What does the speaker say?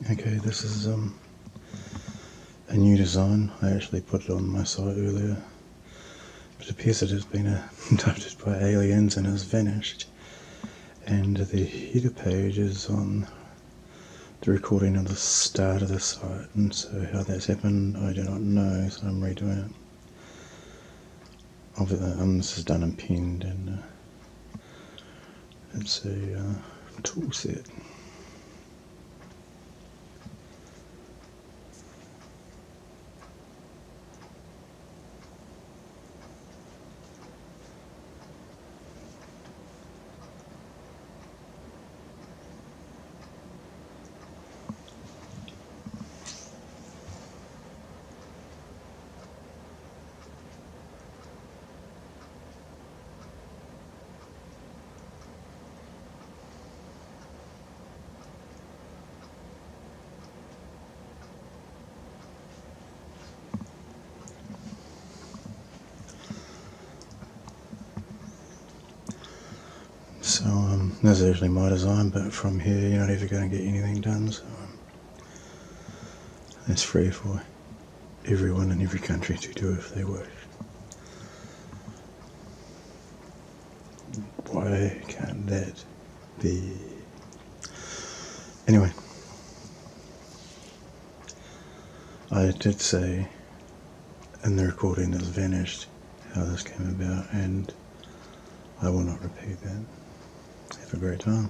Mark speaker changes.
Speaker 1: Okay, this is a new design. I actually put it on my site earlier. It appears it has been adopted by aliens and has vanished. And the header page is on the recording of the start of the site, and so how that's happened I do not know, so I'm redoing it. This is done and pinned, and it's a tool set. So this is actually my design, but from here you're not ever going to get anything done, so it's free for everyone in every country to do if they wish. Why can't that be? Anyway, I did say in the recording that's vanished how this came about, and I will not repeat that. Have a great time.